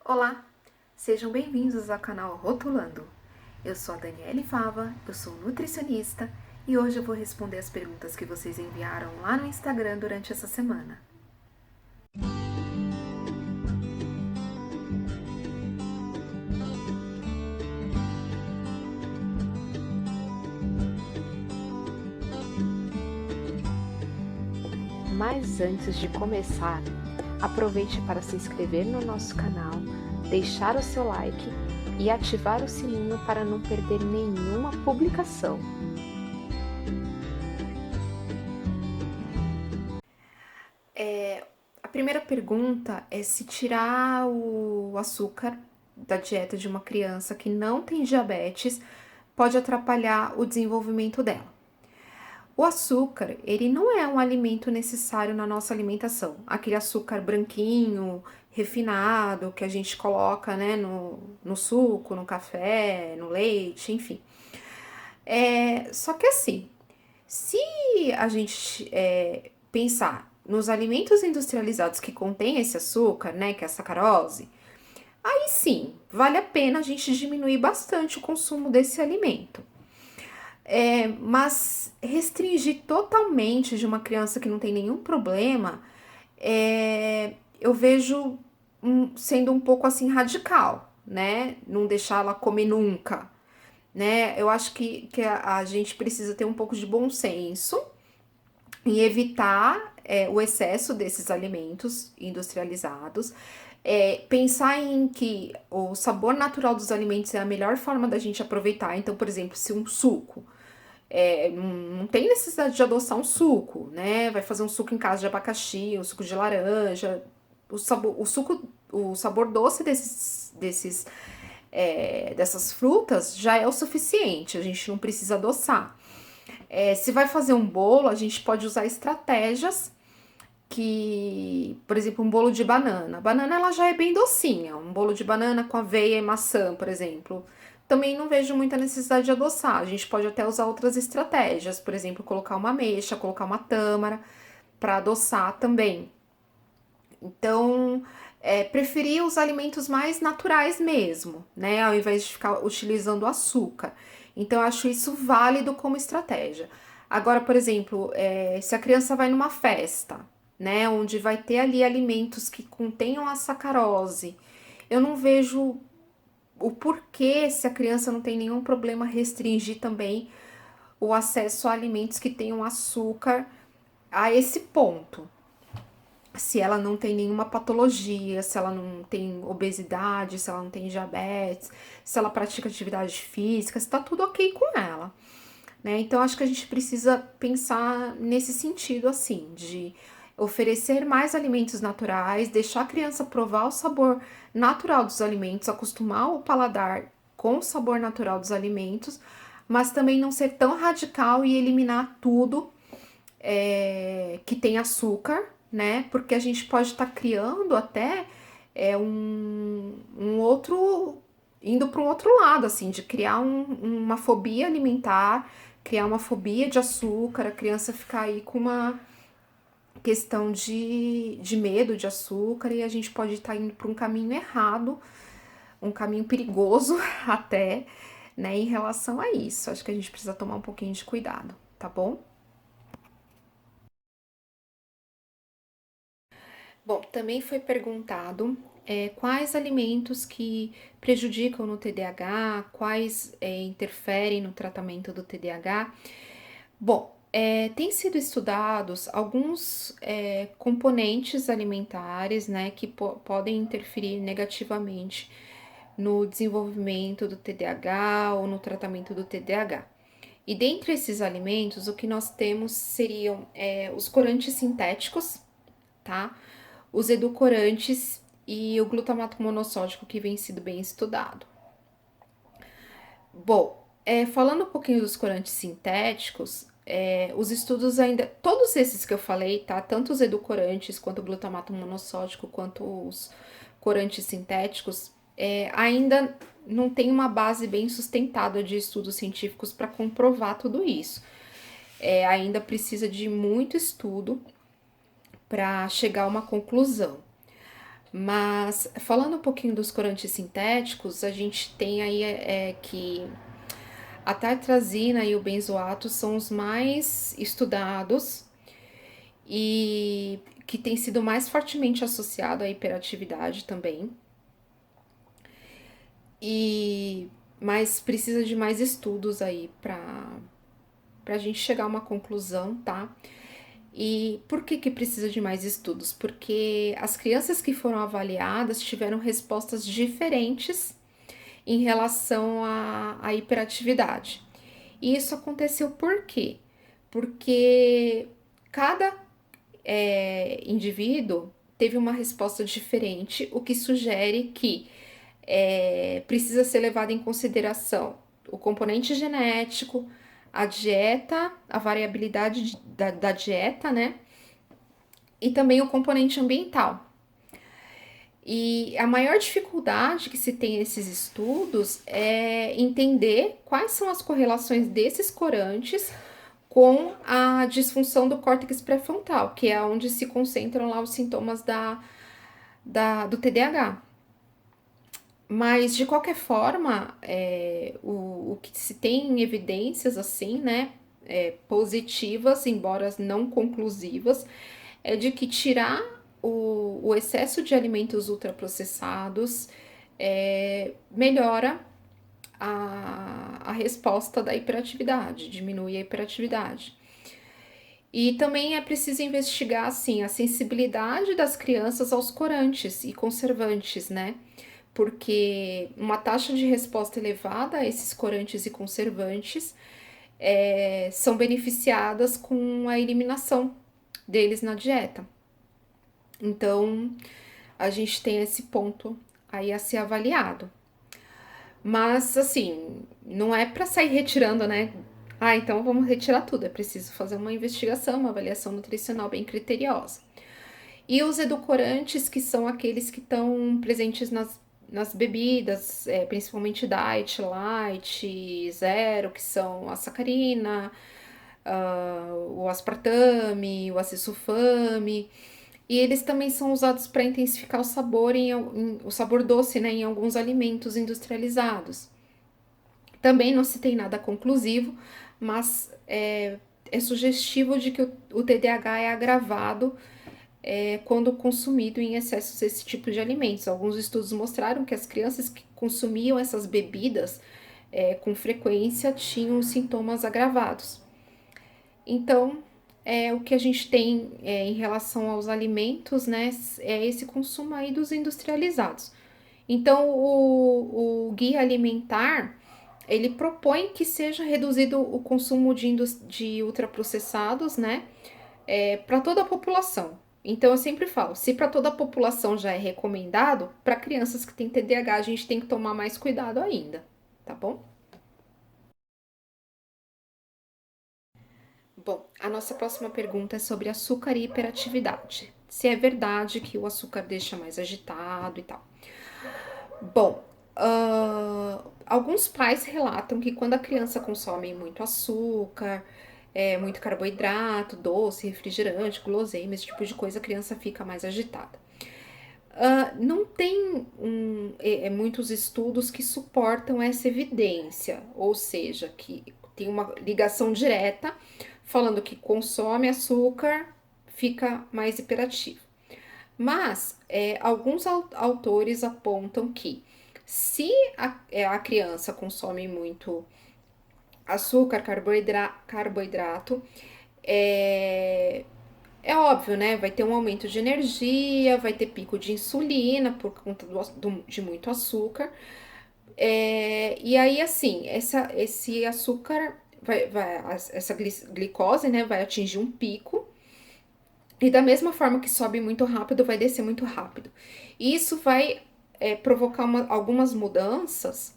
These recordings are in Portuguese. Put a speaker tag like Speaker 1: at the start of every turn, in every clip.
Speaker 1: Olá, sejam bem-vindos ao canal Rotulando. Eu sou a Daniele Fava, eu sou nutricionista e hoje eu vou responder as perguntas que vocês enviaram lá no Instagram durante essa semana. Mas antes de começar, aproveite para se inscrever no nosso canal, deixar o seu like e ativar o sininho para não perder nenhuma publicação. A primeira pergunta é se tirar o açúcar da dieta de uma criança que não tem diabetes pode atrapalhar o desenvolvimento dela. O açúcar, ele não é um alimento necessário na nossa alimentação. Aquele açúcar branquinho, refinado, que a gente coloca, né, no suco, no café, no leite, enfim. Só que assim, se a gente pensar nos alimentos industrializados que contêm esse açúcar, né, que é a sacarose, aí sim, vale a pena a gente diminuir bastante o consumo desse alimento. Mas restringir totalmente de uma criança que não tem nenhum problema, eu vejo sendo um pouco assim radical, né? Não deixar ela comer nunca, né? Eu acho que a gente precisa ter um pouco de bom senso e evitar o excesso desses alimentos industrializados. Pensar em que o sabor natural dos alimentos é a melhor forma da gente aproveitar. Então, por exemplo, se um suco não tem necessidade de adoçar um suco, né? Vai fazer um suco em casa de abacaxi, um suco de laranja, o sabor doce dessas frutas já é o suficiente, a gente não precisa adoçar. Se vai fazer um bolo, a gente pode usar estratégias que, por exemplo, um bolo de banana. A banana ela já é bem docinha, um bolo de banana com aveia e maçã, por exemplo. Também não vejo muita necessidade de adoçar. A gente pode até usar outras estratégias, por exemplo, colocar uma ameixa, colocar uma tâmara para adoçar também. Então, preferir os alimentos mais naturais mesmo, né? Ao invés de ficar utilizando açúcar. Então, eu acho isso válido como estratégia. Agora, por exemplo, se a criança vai numa festa, né, onde vai ter ali alimentos que contenham a sacarose, eu não vejo o porquê, se a criança não tem nenhum problema, restringir também o acesso a alimentos que tenham açúcar a esse ponto. Se ela não tem nenhuma patologia, se ela não tem obesidade, se ela não tem diabetes, se ela pratica atividade física, se tá tudo ok com ela, né? Então acho que a gente precisa pensar nesse sentido assim, de oferecer mais alimentos naturais, deixar a criança provar o sabor natural dos alimentos, acostumar o paladar com o sabor natural dos alimentos, mas também não ser tão radical e eliminar tudo que tem açúcar, né? Porque a gente pode estar criando até um outro, indo para um outro lado, assim, de criar uma fobia alimentar, criar uma fobia de açúcar, a criança ficar aí com uma questão de medo de açúcar e a gente pode estar indo para um caminho errado, um caminho perigoso até, né, em relação a isso. Acho que a gente precisa tomar um pouquinho de cuidado, tá bom? Bom, também foi perguntado quais alimentos que prejudicam no TDAH, quais interferem no tratamento do TDAH. Bom, tem sido estudados alguns componentes alimentares, né, que podem interferir negativamente no desenvolvimento do TDAH ou no tratamento do TDAH. E dentre esses alimentos, o que nós temos seriam os corantes sintéticos, tá? Os edulcorantes e o glutamato monossódico que vem sido bem estudado. Bom, falando um pouquinho dos corantes sintéticos, os estudos ainda, todos esses que eu falei, tá? Tanto os edulcorantes quanto o glutamato monossódico, quanto os corantes sintéticos, ainda não tem uma base bem sustentada de estudos científicos para comprovar tudo isso. Ainda precisa de muito estudo para chegar a uma conclusão. Mas falando um pouquinho dos corantes sintéticos, a gente tem aí que a tartrazina e o benzoato são os mais estudados e que tem sido mais fortemente associado à hiperatividade também. E mas precisa de mais estudos aí para a gente chegar a uma conclusão, tá? E por que que precisa de mais estudos? Porque as crianças que foram avaliadas tiveram respostas diferentes em relação à hiperatividade. E isso aconteceu por quê? Porque cada indivíduo teve uma resposta diferente, o que sugere que precisa ser levado em consideração o componente genético, a dieta, a variabilidade da dieta, né? E também o componente ambiental. E a maior dificuldade que se tem nesses estudos é entender quais são as correlações desses corantes com a disfunção do córtex pré-frontal, que é onde se concentram lá os sintomas do TDAH. Mas, de qualquer forma, o que se tem em evidências, assim, né, positivas, embora não conclusivas, é de que tirar o excesso de alimentos ultraprocessados melhora a resposta da hiperatividade, diminui a hiperatividade. E também é preciso investigar, assim, a sensibilidade das crianças aos corantes e conservantes, né? Porque uma taxa de resposta elevada a esses corantes e conservantes são beneficiadas com a eliminação deles na dieta. Então, a gente tem esse ponto aí a ser avaliado. Mas, assim, não é para sair retirando, né? Ah, então vamos retirar tudo. É preciso fazer uma investigação, uma avaliação nutricional bem criteriosa. E os edulcorantes, que são aqueles que estão presentes nas bebidas, principalmente diet, light, zero, que são a sacarina, o aspartame, o acesulfame. E eles também são usados para intensificar o sabor, o sabor doce, né, em alguns alimentos industrializados. Também não se tem nada conclusivo, mas é sugestivo de que o TDAH é agravado quando consumido em excesso esse tipo de alimentos. Alguns estudos mostraram que as crianças que consumiam essas bebidas com frequência tinham sintomas agravados. Então, o que a gente tem em relação aos alimentos, né, é esse consumo aí dos industrializados. Então, o guia alimentar, ele propõe que seja reduzido o consumo de ultraprocessados, né, para toda a população. Então, eu sempre falo, se para toda a população já é recomendado, para crianças que têm TDAH, a gente tem que tomar mais cuidado ainda, tá bom? Bom, a nossa próxima pergunta é sobre açúcar e hiperatividade. Se é verdade que o açúcar deixa mais agitado e tal. Bom, alguns pais relatam que quando a criança consome muito açúcar, muito carboidrato, doce, refrigerante, guloseima, esse tipo de coisa, a criança fica mais agitada. Não tem muitos estudos que suportam essa evidência, ou seja, que tem uma ligação direta falando que consome açúcar fica mais hiperativo. Mas alguns autores apontam que se a criança consome muito açúcar, carboidrato, é, é óbvio, né? Vai ter um aumento de energia, vai ter pico de insulina por conta de muito açúcar. E aí, assim, esse açúcar, essa glicose, né, vai atingir um pico. E da mesma forma que sobe muito rápido, vai descer muito rápido. E isso vai provocar algumas mudanças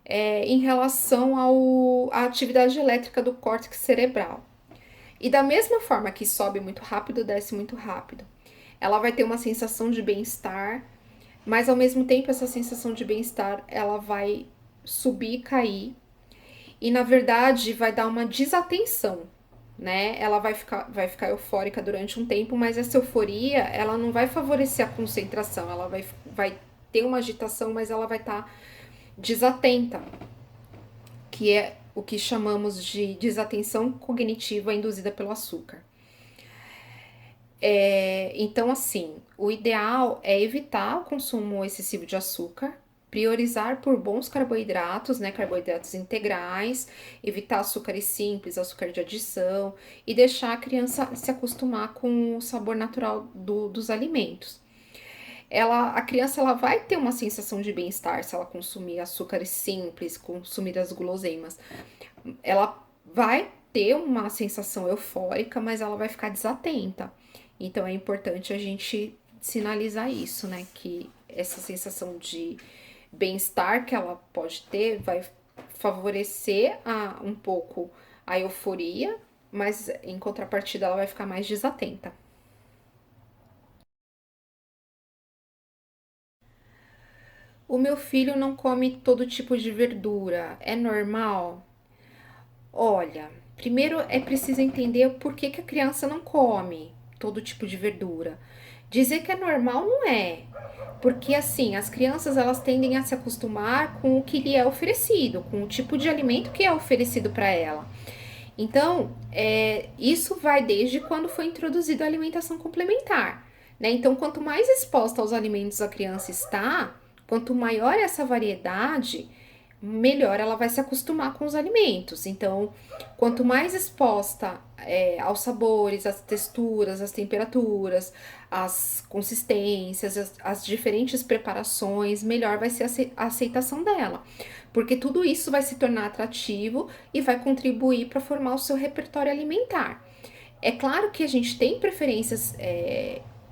Speaker 1: em relação à atividade elétrica do córtex cerebral. E da mesma forma que sobe muito rápido, desce muito rápido. Ela vai ter uma sensação de bem-estar, mas ao mesmo tempo essa sensação de bem-estar, ela vai subir e cair. E na verdade vai dar uma desatenção né? Ela vai ficar eufórica durante um tempo, mas essa euforia, ela não vai favorecer a concentração, ela vai ter uma agitação, mas ela vai estar desatenta, que é o que chamamos de desatenção cognitiva induzida pelo açúcar. Então, assim, o ideal é evitar o consumo excessivo de açúcar, priorizar por bons carboidratos, né, carboidratos integrais, evitar açúcares simples, açúcar de adição e deixar a criança se acostumar com o sabor natural dos alimentos. A criança ela vai ter uma sensação de bem-estar se ela consumir açúcares simples, consumir as guloseimas. Ela vai ter uma sensação eufórica, mas ela vai ficar desatenta. Então é importante a gente sinalizar isso, né? Que essa sensação de bem-estar que ela pode ter vai favorecer um pouco a euforia, mas em contrapartida ela vai ficar mais desatenta. O meu filho não come todo tipo de verdura, é normal? Olha, primeiro é preciso entender o porquê que a criança não come todo tipo de verdura. Dizer que é normal não é, porque assim, as crianças elas tendem a se acostumar com o que lhe é oferecido, com o tipo de alimento que é oferecido para ela. Então, isso vai desde quando foi introduzida a alimentação complementar, né? Então, quanto mais exposta aos alimentos a criança está, quanto maior essa variedade, melhor ela vai se acostumar com os alimentos. Então, quanto mais exposta aos sabores, às texturas, às temperaturas, às consistências, às diferentes preparações, melhor vai ser a aceitação dela. Porque tudo isso vai se tornar atrativo e vai contribuir para formar o seu repertório alimentar. É claro que a gente tem preferências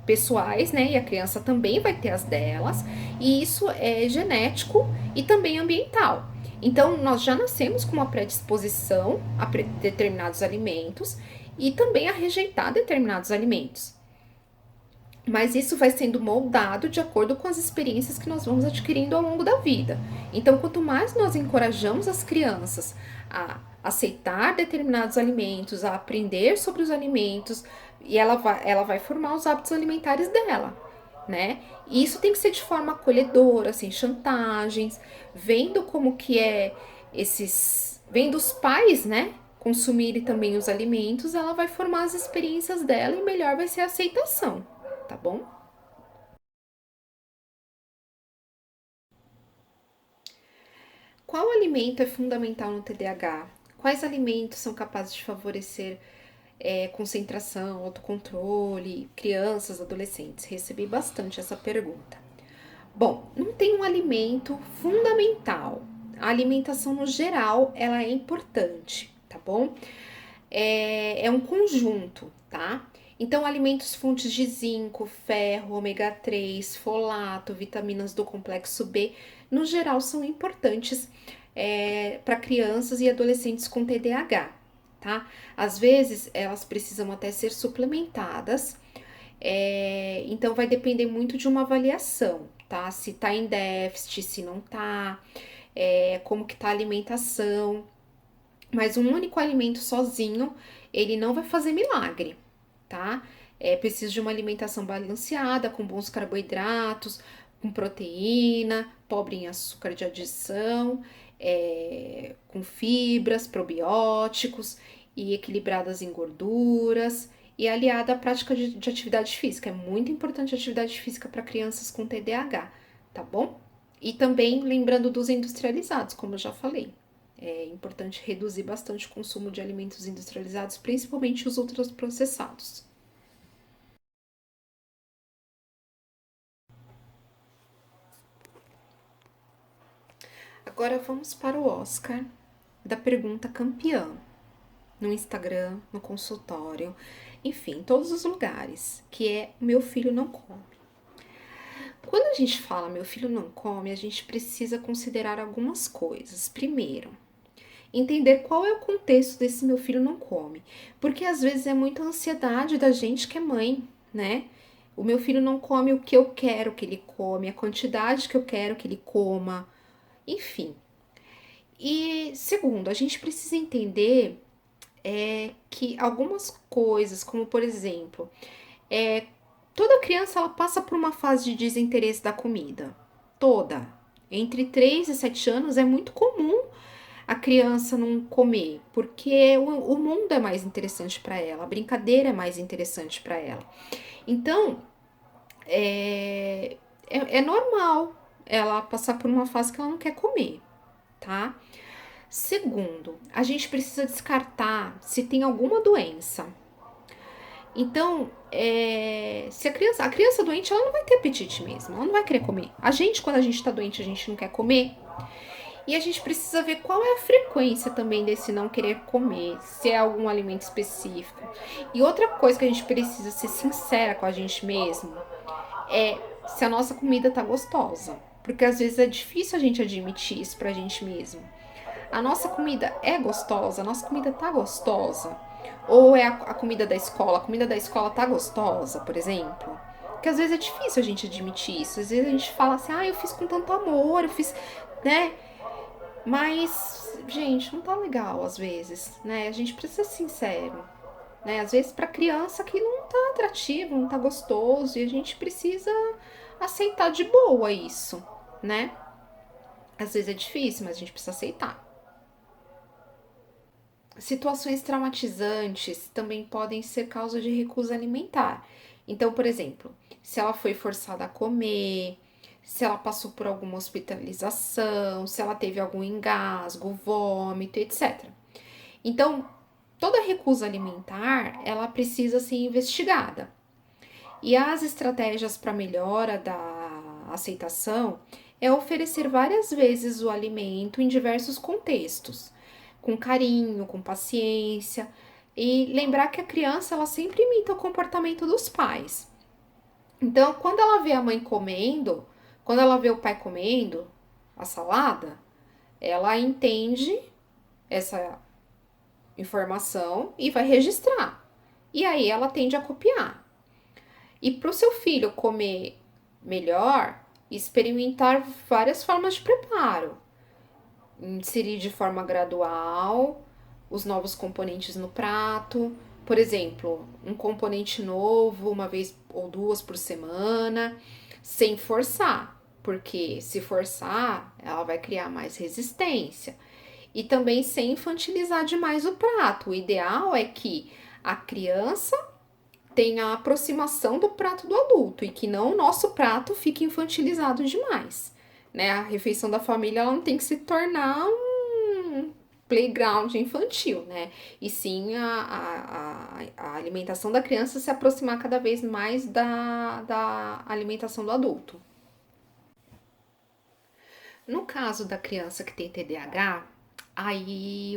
Speaker 1: pessoais, né? E a criança também vai ter as delas, e isso é genético e também ambiental. Então, nós já nascemos com uma predisposição a determinados alimentos e também a rejeitar determinados alimentos. Mas isso vai sendo moldado de acordo com as experiências que nós vamos adquirindo ao longo da vida. Então, quanto mais nós encorajamos as crianças a aceitar determinados alimentos, a aprender sobre os alimentos, e ela vai formar os hábitos alimentares dela, né? E isso tem que ser de forma acolhedora, sem chantagens, vendo como que é vendo os pais, né? Consumirem também os alimentos, ela vai formar as experiências dela e melhor vai ser a aceitação, tá bom? Qual alimento é fundamental no TDAH? Quais alimentos são capazes de favorecer concentração, autocontrole, crianças, adolescentes? Recebi bastante essa pergunta. Bom, não tem um alimento fundamental. A alimentação no geral, ela é importante, tá bom? É um conjunto, tá? Então, alimentos fontes de zinco, ferro, ômega 3, folato, vitaminas do complexo B, no geral, são importantes para crianças e adolescentes com TDAH, tá? Às vezes, elas precisam até ser suplementadas, então vai depender muito de uma avaliação, tá? Se tá em déficit, se não tá, como que tá a alimentação. Mas um único alimento sozinho, ele não vai fazer milagre, tá? É preciso de uma alimentação balanceada, com bons carboidratos, com proteína, pobre em açúcar de adição, com fibras, probióticos e equilibradas em gorduras e aliada à prática de atividade física. É muito importante a atividade física para crianças com TDAH, tá bom? E também lembrando dos industrializados, como eu já falei. É importante reduzir bastante o consumo de alimentos industrializados, principalmente os ultraprocessados. Agora vamos para o Oscar da pergunta campeã. No Instagram, no consultório, enfim, em todos os lugares, que é meu filho não come. Quando a gente fala meu filho não come, a gente precisa considerar algumas coisas. Primeiro, entender qual é o contexto desse meu filho não come. Porque às vezes é muita ansiedade da gente que é mãe, né? O meu filho não come o que eu quero que ele come, a quantidade que eu quero que ele coma, enfim. E segundo, a gente precisa entender é que algumas coisas, como por exemplo, toda criança ela passa por uma fase de desinteresse da comida. Toda. Entre 3 e 7 anos é muito comum a criança não comer, porque o mundo é mais interessante para ela, a brincadeira é mais interessante para ela. Então, é normal ela passar por uma fase que ela não quer comer, tá? Segundo, a gente precisa descartar se tem alguma doença. Então, se a criança doente, ela não vai ter apetite mesmo, ela não vai querer comer. A gente, quando a gente tá doente, a gente não quer comer. E a gente precisa ver qual é a frequência também desse não querer comer, se é algum alimento específico. E outra coisa que a gente precisa ser sincera com a gente mesmo é se a nossa comida tá gostosa. Porque às vezes é difícil a gente admitir isso pra gente mesmo. A nossa comida é gostosa, a nossa comida tá gostosa. Ou é a comida da escola, a comida da escola tá gostosa, por exemplo. Porque às vezes é difícil a gente admitir isso. Às vezes a gente fala assim, eu fiz com tanto amor, eu fiz, né? Mas, gente, não tá legal às vezes, né? A gente precisa ser sincero, né? Às vezes pra criança que não tá atrativo, não tá gostoso, e a gente precisa aceitar de boa isso, né? Às vezes é difícil, mas a gente precisa aceitar. Situações traumatizantes também podem ser causa de recusa alimentar. Então, por exemplo, se ela foi forçada a comer, se ela passou por alguma hospitalização, se ela teve algum engasgo, vômito, etc. Então, toda recusa alimentar, ela precisa ser investigada. E as estratégias para melhora da aceitação é oferecer várias vezes o alimento em diversos contextos, com carinho, com paciência, e lembrar que a criança ela sempre imita o comportamento dos pais. Então, quando ela vê a mãe comendo, quando ela vê o pai comendo a salada, ela entende essa informação e vai registrar. E aí ela tende a copiar. E para o seu filho comer melhor, experimentar várias formas de preparo. Inserir de forma gradual os novos componentes no prato. Por exemplo, um componente novo uma vez ou duas por semana, sem forçar, porque se forçar, ela vai criar mais resistência. E também sem infantilizar demais o prato. O ideal é que a criança tenha a aproximação do prato do adulto e que não o nosso prato fique infantilizado demais. Né? A refeição da família ela não tem que se tornar um playground infantil, né? E sim a alimentação da criança se aproximar cada vez mais da alimentação do adulto. No caso da criança que tem TDAH, aí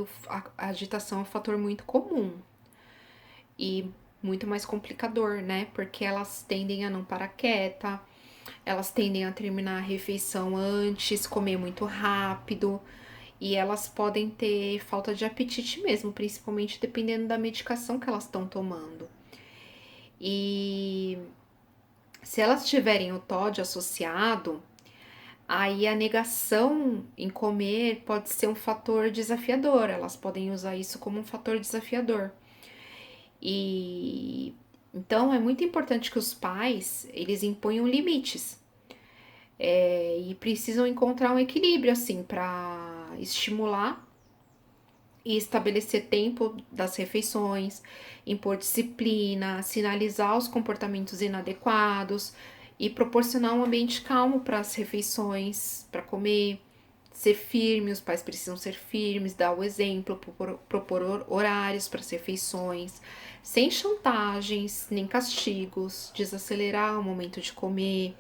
Speaker 1: a agitação é um fator muito comum e muito mais complicador, né? Porque elas tendem a não parar quieta, elas tendem a terminar a refeição antes, comer muito rápido, e elas podem ter falta de apetite mesmo, principalmente dependendo da medicação que elas estão tomando. E se elas tiverem o TOD associado, aí a negação em comer pode ser um fator desafiador, elas podem usar isso como um fator desafiador. E então é muito importante que os pais eles imponham limites e precisam encontrar um equilíbrio assim para estimular e estabelecer tempo das refeições, impor disciplina, sinalizar os comportamentos inadequados e proporcionar um ambiente calmo para as refeições, para comer, ser firme, os pais precisam ser firmes, dar o exemplo, propor horários para as refeições, sem chantagens nem castigos, desacelerar o momento de comer,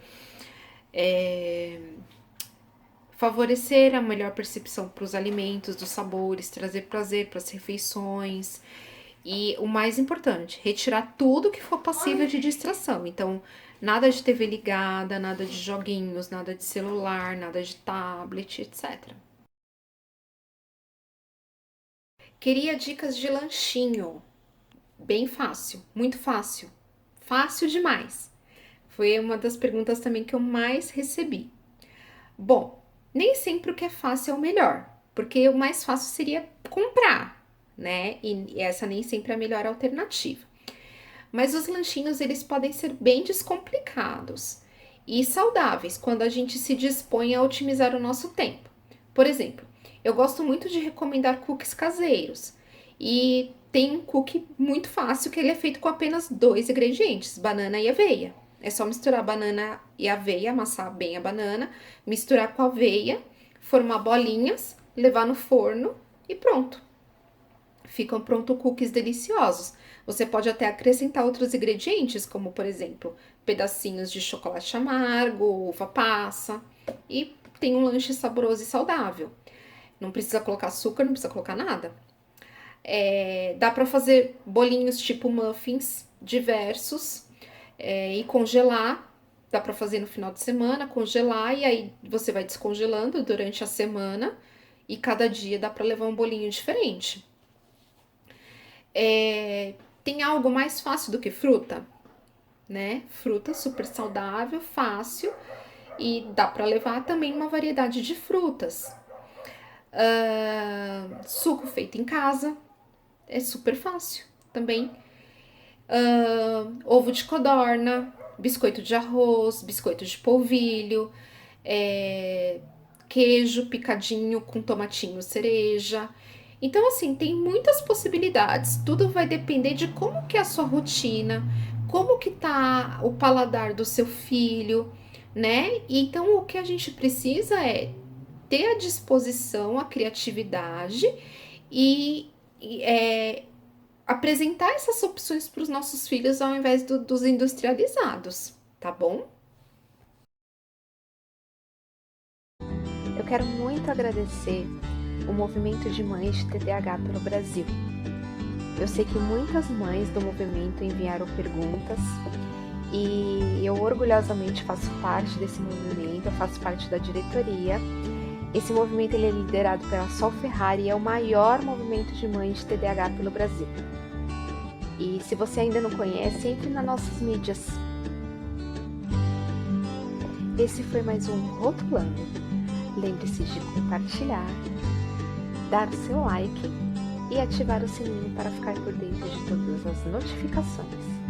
Speaker 1: favorecer a melhor percepção para os alimentos, dos sabores, trazer prazer para as refeições. E o mais importante, retirar tudo que for passível de distração. Então, nada de TV ligada, nada de joguinhos, nada de celular, nada de tablet, etc. Queria dicas de lanchinho. Bem fácil, muito fácil. Fácil demais. Foi uma das perguntas também que eu mais recebi. Bom, nem sempre o que é fácil é o melhor, porque o mais fácil seria comprar, né? E essa nem sempre é a melhor alternativa. Mas os lanchinhos, eles podem ser bem descomplicados e saudáveis quando a gente se dispõe a otimizar o nosso tempo. Por exemplo, eu gosto muito de recomendar cookies caseiros. E tem um cookie muito fácil que ele é feito com apenas 2 ingredientes, banana e aveia. É só misturar banana e aveia, amassar bem a banana, misturar com a aveia, formar bolinhas, levar no forno e pronto. Ficam prontos cookies deliciosos. Você pode até acrescentar outros ingredientes, como por exemplo, pedacinhos de chocolate amargo, uva passa, e tem um lanche saboroso e saudável. Não precisa colocar açúcar, não precisa colocar nada. Dá para fazer bolinhos tipo muffins diversos e congelar. Dá para fazer no final de semana, congelar e aí você vai descongelando durante a semana e cada dia dá para levar um bolinho diferente. Tem algo mais fácil do que fruta, né? Fruta super saudável, fácil e dá para levar também uma variedade de frutas. Suco feito em casa é super fácil também. Ovo de codorna, biscoito de arroz, biscoito de polvilho, queijo picadinho com tomatinho cereja. Então, assim, tem muitas possibilidades. Tudo vai depender de como que é a sua rotina, como que tá o paladar do seu filho, né? Então, o que a gente precisa é ter a disposição, a criatividade e apresentar essas opções para os nossos filhos ao invés dos industrializados, tá bom?
Speaker 2: Eu quero muito agradecer o movimento de mães de TDAH pelo Brasil. Eu sei que muitas mães do movimento enviaram perguntas e eu orgulhosamente faço parte desse movimento, eu faço parte da diretoria. Esse movimento ele é liderado pela Sol Ferrari e é o maior movimento de mães de TDAH pelo Brasil. E se você ainda não conhece, entre nas nossas mídias. Esse foi mais um Rotulando. Lembre-se de compartilhar, dar o seu like e ativar o sininho para ficar por dentro de todas as notificações.